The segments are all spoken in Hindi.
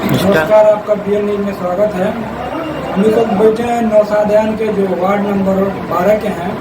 नमस्कार, आपका BN न्यूज में स्वागत है। हम लोग बैठे हैं नौसादयान के जो वार्ड नंबर 12 के हैं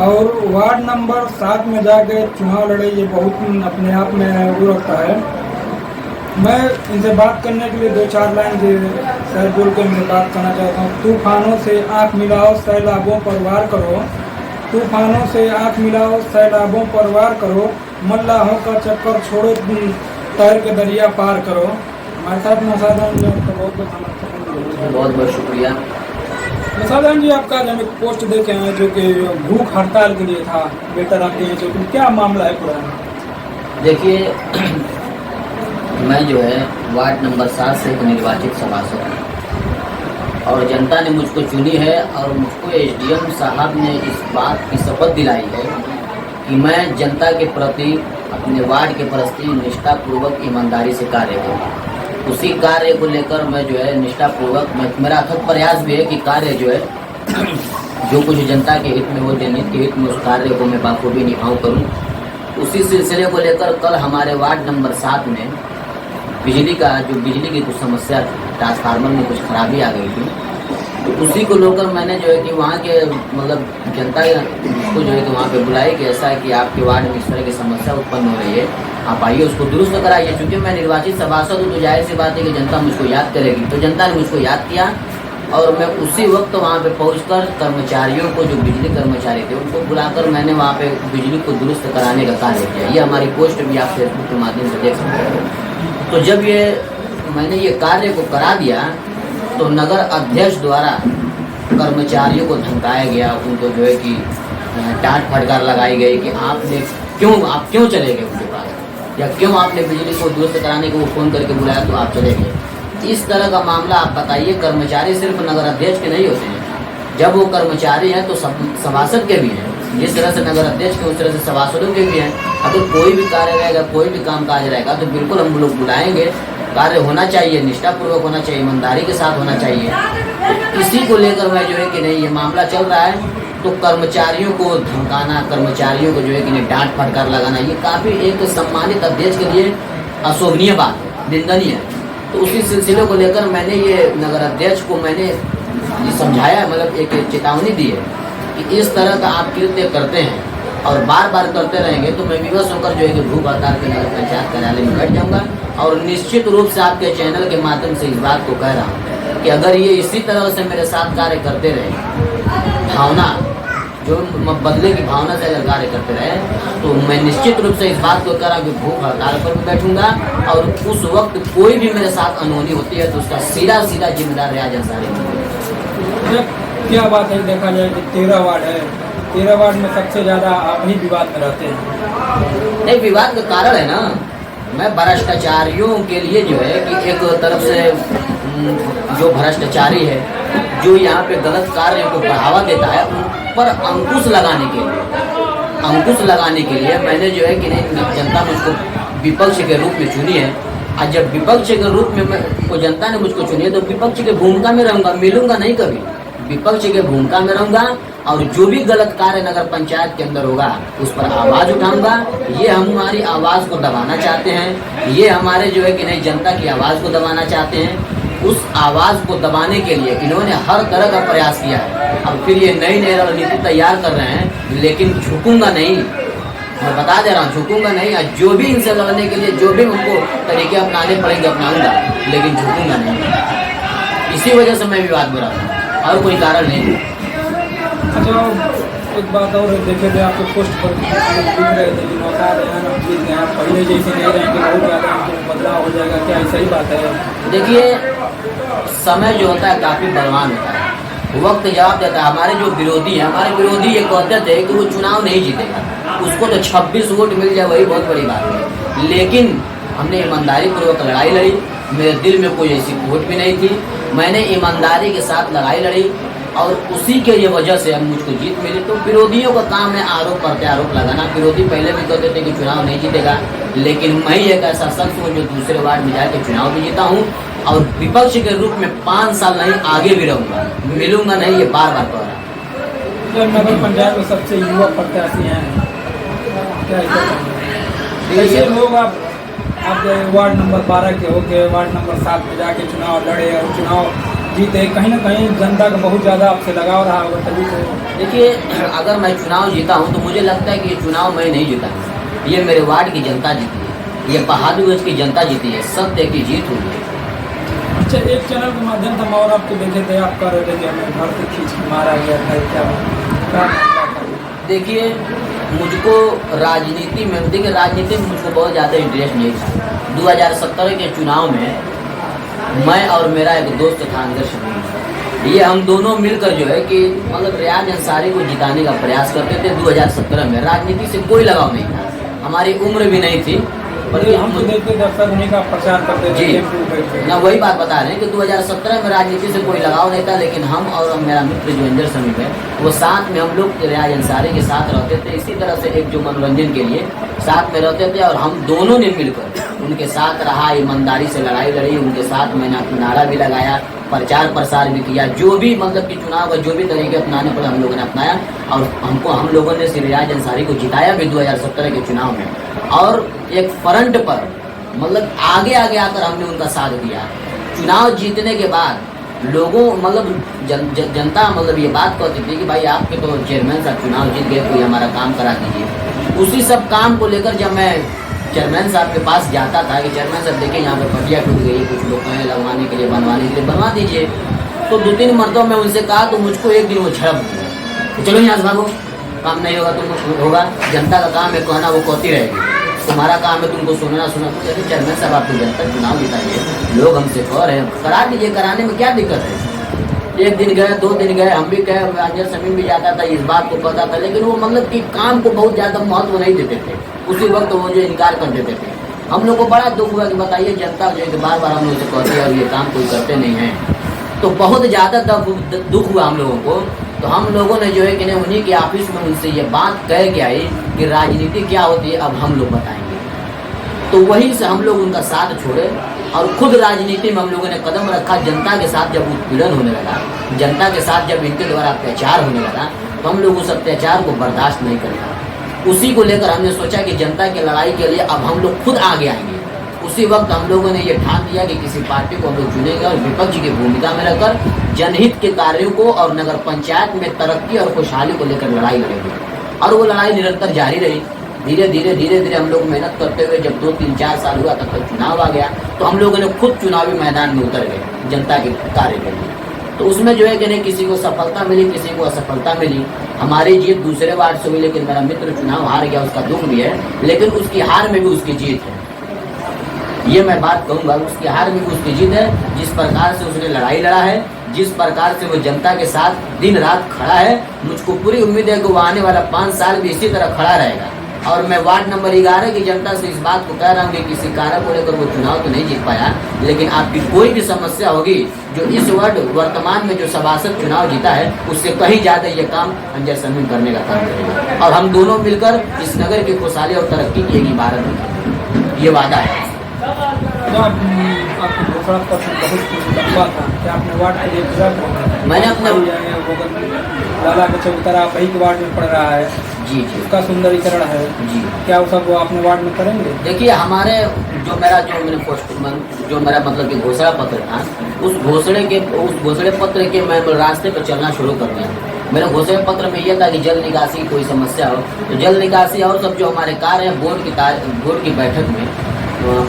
और वार्ड नंबर 7 में जाके चुनाव लड़े, ये बहुत अपने आप में वो रखता है। मैं इनसे बात करने के लिए 2-4 लाइन शायद बोल के इनसे बात करना चाहता हूँ। तूफानों से आँख मिलाओ, सैलाबों पर वार करो। तूफानों से आँख मिलाओ, सैलाबों पर वार करो। मल्लाहों का चक्कर छोड़ो, तैर के दरिया पार करो। हमारे साथ नौसादयान जी, आपका बहुत बहुत समर्थन। बहुत बहुत शुक्रिया। नौसादयान जी, आपका जब एक पोस्ट देखे हैं जो कि भूख हड़ताल के लिए था, बेटर आपके हैं, जो क्या मामला है पूरा? देखिए, मैं जो है वार्ड नंबर 7 से एक निर्वाचित सभासद हूँ और जनता ने मुझको चुनी है और मुझको SDM साहब ने इस बात की शपथ दिलाई है कि मैं जनता के प्रति अपने वार्ड के प्रति निष्ठापूर्वक ईमानदारी से कार्य करूँ। उसी कार्य को लेकर मैं जो है निष्ठापूर्वक, मेरा अथक प्रयास भी है कि कार्य जो है जो कुछ जनता के हित में हो, जनहित के हित में, उस कार्य को मैं बाखूबी निभाऊँ करूँ। उसी सिलसिले को लेकर कल हमारे वार्ड नंबर 7 में बिजली की कुछ समस्या थी, ट्रांसफार्मर में कुछ खराबी आ गई थी। तो उसी को लेकर मैंने जो है कि वहाँ के मतलब जनता को जो है कि वहाँ पे बुलाए कि ऐसा है कि आपके वार्ड में इस तरह की समस्या उत्पन्न हो रही है, आप आइए उसको दुरुस्त कराइए। क्योंकि मैं निर्वाचित सभासद हूँ तो जाहिर सी बात है कि जनता मुझको याद करेगी। तो जनता ने मुझको याद किया और मैं उसी वक्त वहाँ पे पहुँचकर कर्मचारियों को, जो बिजली कर्मचारी थे, उनको बुलाकर मैंने वहाँ पे बिजली को दुरुस्त कराने का कार्य किया। ये हमारी पोस्ट भी आप फेसबुक के माध्यम से देख सकते हो। तो जब मैंने ये कार्य को करा दिया तो नगर अध्यक्ष द्वारा कर्मचारियों को धमकाया गया, उनको जो है कि डांट फटकार लगाई गई कि आप क्यों चले गए उनके पास, या क्यों आपने बिजली को दुरुस्त कराने को वो फ़ोन करके बुलाया तो आप चले गए। इस तरह का मामला आप बताइए। कर्मचारी सिर्फ नगर अध्यक्ष के नहीं होते हैं, जब वो कर्मचारी हैं तो सभासद के भी हैं। जिस तरह से नगर अध्यक्ष के उस तरह से सभासदों के भी हैं। अगर कोई भी कार्य रहेगा, कोई भी कामकाज रहेगा तो बिल्कुल हम लोग बुलाएंगे। कार्य होना चाहिए, निष्ठापूर्वक होना चाहिए, ईमानदारी के साथ होना चाहिए। तो इसी को लेकर मैं जो है कि नहीं, ये मामला चल रहा है तो कर्मचारियों को धमकाना, कर्मचारियों को जो है कि नहीं डांट फटकार लगाना, ये काफ़ी एक सम्मानित अध्यक्ष के लिए अशोभनीय बात है, निंदनीय है। तो उसी सिलसिले को लेकर मैंने ये नगर अध्यक्ष को मैंने ये समझाया, मतलब एक चेतावनी दी है कि इस तरह का आप कृत्य करते हैं और बार बार करते रहेंगे तो मैं विवश होकर जो है कि भूख हड़ताल के नगर पंचायत कार्यालय में बैठ जाऊंगा। और निश्चित रूप से आपके चैनल के माध्यम से इस बात को कह रहा हूँ कि अगर ये इसी तरह से मेरे साथ कार्य करते रहे, भावना जो बदले की भावना से अगर कार्य करते रहे, तो मैं निश्चित रूप से इस बात को कह रहा हूँ कि भूख हड़ताल पर भी बैठूंगा। और उस वक्त कोई भी मेरे साथ अनहोनी होती है तो उसका सीधा जिम्मेदार रियाज अंसारी। क्या बात है, देखा जाए कि 13 वार्ड है, 13 वार्ड में सबसे ज़्यादा आप ही विवाद में रहते हैं। नहीं, विवाद का कारण है ना, मैं भ्रष्टाचारियों के लिए जो है कि एक तरफ से जो भ्रष्टाचारी है, जो यहाँ पे गलत कार्यों को बढ़ावा देता है, उन पर अंकुश लगाने के लिए मैंने जो है कि नहीं, जनता मुझको विपक्ष के रूप में चुनी है। और जब विपक्ष के रूप में जनता ने मुझको चुनी है तो विपक्ष की भूमिका में रहूँगा, मिलूंगा नहीं कभी, विपक्ष के भूमिका में रहूँगा। और जो भी गलत कार्य नगर पंचायत के अंदर होगा उस पर आवाज़ उठाऊंगा। ये हमारी आवाज़ को दबाना चाहते हैं, ये हमारे जो है कि नहीं जनता की आवाज़ को दबाना चाहते हैं। उस आवाज़ को दबाने के लिए इन्होंने हर तरह का प्रयास किया है। अब फिर ये नई रणनीति तैयार कर रहे हैं, लेकिन झुकूंगा नहीं, मैं बता दे रहा हूँ, झुकूंगा नहीं। और जो भी इनसे लड़ने के लिए जो भी उनको तरीके अपनाने पड़ेंगे अपनाऊंगा, लेकिन झुकूंगा नहीं। इसी वजह से मैं विवाद में रहता हूँ और कोई कारण नहीं। अच्छा, एक बात और देखे थे, आपके पोस्ट पर लिख रहे थे कि नौसादयान पहले जैसे नहीं रहेंगे, बहुत ज़्यादा बदलाव हो जाएगा, क्या ऐसा ही बात है? देखिए, समय जो होता है काफ़ी बलवान होता है, वक्त जवाब देता है। हमारे जो विरोधी हैं, हमारे विरोधी ये कहते थे कि वो चुनाव नहीं जीतेगा, उसको तो 26 वोट मिल जाए वही बहुत बड़ी बात है। लेकिन हमने ईमानदारी पूर्वक लड़ाई लड़ी, मेरे दिल में कोई ऐसी वोट भी नहीं थी, मैंने ईमानदारी के साथ लड़ाई लड़ी और उसी के ये वजह से हम मुझको जीत मिली। तो विरोधियों का काम है आरोप प्रत्यारोप लगाना। विरोधी पहले भी कहते थे कि चुनाव नहीं जीतेगा, लेकिन मैं एक ऐसा शख्स हूँ जो दूसरे वार्ड में जाकर चुनाव भी जीता हूँ और विपक्ष के रूप में 5 साल नहीं आगे भी रहूँगा, मिलूंगा नहीं, ये बार बार कह रहा हूँ। नगर पंचायत में सबसे युवा प्रत्याशी हैं, क्या ऐसे लोग आप आप वार्ड नंबर 12 के होके वार्ड नंबर 7 में जाके चुनाव लड़े और चुनाव जीते, कहीं ना कहीं जनता का बहुत ज़्यादा आपसे लगाव रहा होगा तभी तो। देखिए, अगर मैं चुनाव जीता हूँ तो मुझे लगता है कि ये चुनाव मैं नहीं जीता, ये मेरे वार्ड की जनता जीती है, ये बहादुरगंज की जनता जीती है, सत्य की जीत हुई है। अच्छा, एक चैनल के माध्यम से हम और आपको देखे थे, आप कह रहे थे कि हमें घर से खींच के मारा गया था, क्या? देखिए, मुझको राजनीति में, देखिए राजनीति में मुझको बहुत ज़्यादा इंटरेस्ट नहीं था। 2017 के चुनाव में मैं और मेरा एक दोस्त था अंदर शमीम, ये हम दोनों मिलकर जो है कि मतलब रियाज अंसारी को जिताने का प्रयास करते थे। 2017 में राजनीति से कोई लगाव नहीं था, हमारी उम्र भी नहीं थी, पर हम तो देखते थे अक्सर उन्हीं का प्रचार करते थे। जी ना, वही बात बता रहे हैं कि 2017 में राजनीति से कोई लगाव नहीं था, लेकिन हम और मेरा मित्र जो अंजर समीम है, वो साथ में हम लोग रियाज अंसारी के साथ रहते थे। इसी तरह से एक जो मनोरंजन के लिए साथ में रहते थे, और हम दोनों ने मिलकर उनके साथ रहा, ईमानदारी से लड़ाई लड़ी, उनके साथ मैंने नारा भी लगाया, प्रचार प्रसार भी किया, जो भी मतलब कि चुनाव का जो भी तरीके अपनाने पड़े हम लोगों ने अपनाया, और हम लोगों ने श्री रियाज अंसारी को जिताया भी 2017 के चुनाव में। और एक फ्रंट पर मतलब आगे आगे आकर हमने उनका साथ दिया। चुनाव जीतने के बाद लोगों मतलब जनता मतलब ये बात कहती थी कि भाई आपके तो चेयरमैन साहब चुनाव जीत गए, कोई हमारा काम करा दीजिए। उसी सब काम को लेकर जब मैं चेयरमैन साहब के पास जाता था कि चेयरमैन साहब देखिए यहाँ पे पटिया टूट गई, कुछ लोग कहें लगवाने के लिए बनवाने के लिए बनवा दीजिए, तो 2-3 मरतबा मैं उनसे कहा, तो मुझको एक दिन वो झड़प दिया तो चलो यहाँ से भागो, काम नहीं होगा तुम होगा, जनता का काम है कहना, वो कहती रहेगी, तुम्हारा काम है तुमको सुनना। चेयरमैन साहब आपको जनता चुनाव जिताइए, लोग हमसे कह रहे हैं, करा दीजिए, कराने में क्या दिक्कत है। 1 दिन गए, 2 दिन गए, हम भी गए, अंजर समीम भी जाता था, इस बात को पता था, लेकिन वो मतलब कि काम को बहुत ज़्यादा महत्व नहीं देते थे। उसी वक्त वो जो इनकार कर देते थे। हम लोग को बड़ा दुख हुआ कि बताइए जनता जो है कि बार बार हम लोग से कहते हैं और ये काम कोई करते नहीं हैं, तो बहुत ज़्यादा दुख हुआ हम लोगों को। तो हम लोगों ने जो है कि नहीं उन्हीं के ऑफिस में उनसे ये बात कह के आई कि राजनीति क्या होती है अब हम लोग बताएंगे। तो वहीं से हम लोग उनका साथ छोड़े और खुद राजनीति में हम लोगों ने कदम रखा। जनता के साथ जब उत्पीड़न होने लगा, जनता के साथ जब इनके द्वारा अत्याचार होने लगा, तो हम लोग उस अत्याचार को बर्दाश्त नहीं करेंगे। उसी को लेकर हमने सोचा कि जनता की लड़ाई के लिए अब हम लोग खुद आगे आएंगे। उसी वक्त हम लोगों ने ये ठान दिया कि किसी पार्टी को हम लोग चुनेंगे और विपक्ष की भूमिका में रहकर जनहित के कार्यों को और नगर पंचायत में तरक्की और खुशहाली को लेकर लड़ाई लड़ेंगे। और वो लड़ाई निरंतर जारी रही। धीरे धीरे हम लोग मेहनत करते हुए जब 2-3-4 साल हुआ तब तक चुनाव आ गया, तो हम लोगों ने खुद चुनावी मैदान में उतर गए जनता के कार्य के लिए। तो उसमें जो है कि नहीं किसी को सफलता मिली, किसी को असफलता मिली। हमारी जीत दूसरे वार्ड से हुई, लेकिन मेरा मित्र चुनाव हार गया, उसका दुख भी है, लेकिन उसकी हार में भी उसकी जीत है। ये मैं बात कहूँगा, उसकी हार में भी उसकी जीत है। जिस प्रकार से उसने लड़ाई लड़ा है, जिस प्रकार से वो जनता के साथ दिन रात खड़ा है, मुझको पूरी उम्मीद है कि वो आने वाला 5 साल भी इसी तरह खड़ा रहेगा। और मैं वार्ड नंबर 11 की जनता से इस बात को कह रहा हूँ कि किसी कारण को लेकर वो चुनाव तो नहीं जीत पाया, लेकिन आपकी कोई भी समस्या होगी, जो इस वर्तमान में जो सभासद चुनाव जीता है, उससे कहीं ज़्यादा ये काम अंजर समीम करने का काम करेगा। और हम दोनों मिलकर इस नगर की खुशहाली और तरक्की की एक इबारत है, ये वादा है। आपको घोषणा पत्र बहुत लंबा था, क्या आपने वार्ड के लिए पूरा किया? मैंने अपने लाला के चौतरा वही के वार्ड में पड़ रहा है जी, उसका सुंदरीकरण है जी, क्या वो सब आपने वार्ड में करेंगे? देखिए, हमारे जो मेरा मतलब कि घोषणा पत्र था, उस घोषणा पत्र के मैं रास्ते पर चलना शुरू कर दिया। मेरे घोषणा पत्र में यह था कि जल निकासी की कोई समस्या हो तो जल निकासी और सब जो हमारे कार्य है, बोर्ड की बैठक में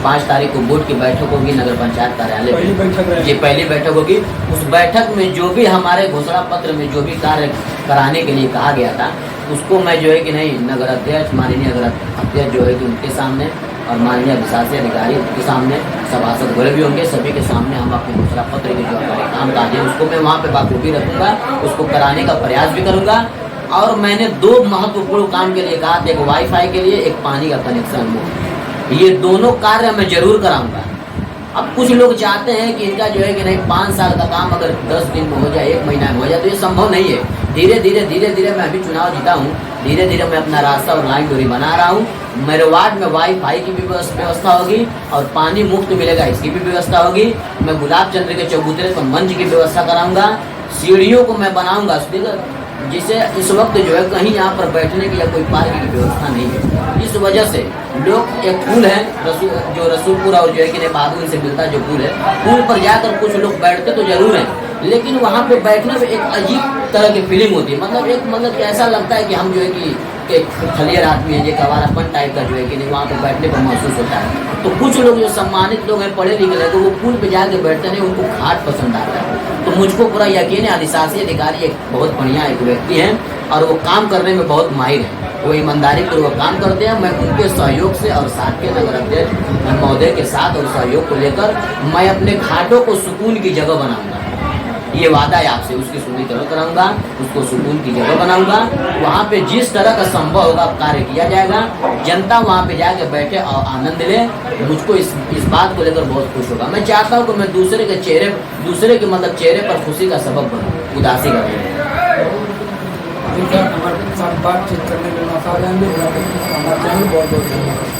5 तारीख को बोर्ड की बैठक होगी नगर पंचायत कार्यालय में। ये पहली बैठक होगी। उस बैठक में जो भी हमारे घोषणा पत्र में जो भी कार्य कराने के लिए कहा गया था, उसको मैं जो है कि नहीं नगर अध्यक्ष, माननीय नगर अध्यक्ष जो है कि उनके सामने और माननीय प्रशासनिक अधिकारी के सामने, सभासद बड़े भी होंगे, सभी के सामने हम अपने घोषणा पत्र के जो हमारे काम काज है उसको मैं वहाँ पे बाखूबी रखूँगा, उसको कराने का प्रयास भी करूँगा। और मैंने 2 महत्वपूर्ण काम के लिए कहा था, एक वाईफाई के लिए, एक पानी का कनेक्शन। ये दोनों कार्य मैं जरूर कराऊंगा। अब कुछ लोग चाहते हैं कि इनका जो है कि नहीं 5 साल का काम अगर 10 दिन में हो जाए, 1 महीना में हो जाए, तो ये संभव नहीं है। धीरे धीरे मैं अभी चुनाव जीता हूँ, धीरे धीरे मैं अपना रास्ता और लाइन डोरी बना रहा हूँ। मेरे वार्ड में वाईफाई की भी व्यवस्था होगी और पानी मुफ्त मिलेगा, इसकी भी व्यवस्था होगी। मैं गुलाब चंद्र के चबूतरे पर मंच की व्यवस्था कराऊंगा, सीढ़ियों को मैं बनाऊंगा। जिसे इस वक्त जो है कहीं यहाँ पर बैठने की या कोई पार्क की व्यवस्था नहीं है। इस वजह से लोग, एक पुल है जो रसूलपुर और जो है कि बहादुर से मिलता जो पुल है, पुल पर जाकर कुछ लोग बैठते तो जरूर हैं, लेकिन वहाँ पे बैठने में एक अजीब तरह की फीलिंग होती है। मतलब ऐसा लगता है कि हम जो है कि एक खलियर आदमी है, ये गवारापन टाइप का जो है कि नहीं वहाँ पे बैठने पर महसूस होता है। तो कुछ लोग जो सम्मानित लोग हैं, पढ़े लिखे हैं, तो वो पुल पे जाके बैठते नहीं, उनको घाट पसंद आता है। तो मुझको पूरा यकीन है अधिशासी अधिकारी एक बहुत बढ़िया एक व्यक्ति हैं और वो काम करने में बहुत माहिर है, वो ईमानदारी पूर्वक काम करते हैं। मैं उनके सहयोग से और साथ के नगर अध्यक्ष महोदय के साथ और सहयोग को लेकर मैं अपने घाटों को सुकून की जगह बनाऊंगा। ये वादा है आपसे, उसकी सुदृढ़ीकरण कराऊंगा, उसको सुकून की जगह बनाऊंगा। वहाँ पे जिस तरह का संभव होगा कार्य किया जाएगा, जनता वहाँ पे जाके बैठे और आनंद ले। मुझको इस बात को लेकर बहुत खुश होगा। मैं चाहता हूँ कि मैं दूसरे के चेहरे पर खुशी का सबब बनूँ, उदासी का नहीं। हमारे साथ बातचीत करने के लिए नौसाद आएंगे, हमारे चैनल बहुत बहुत धन्यवाद।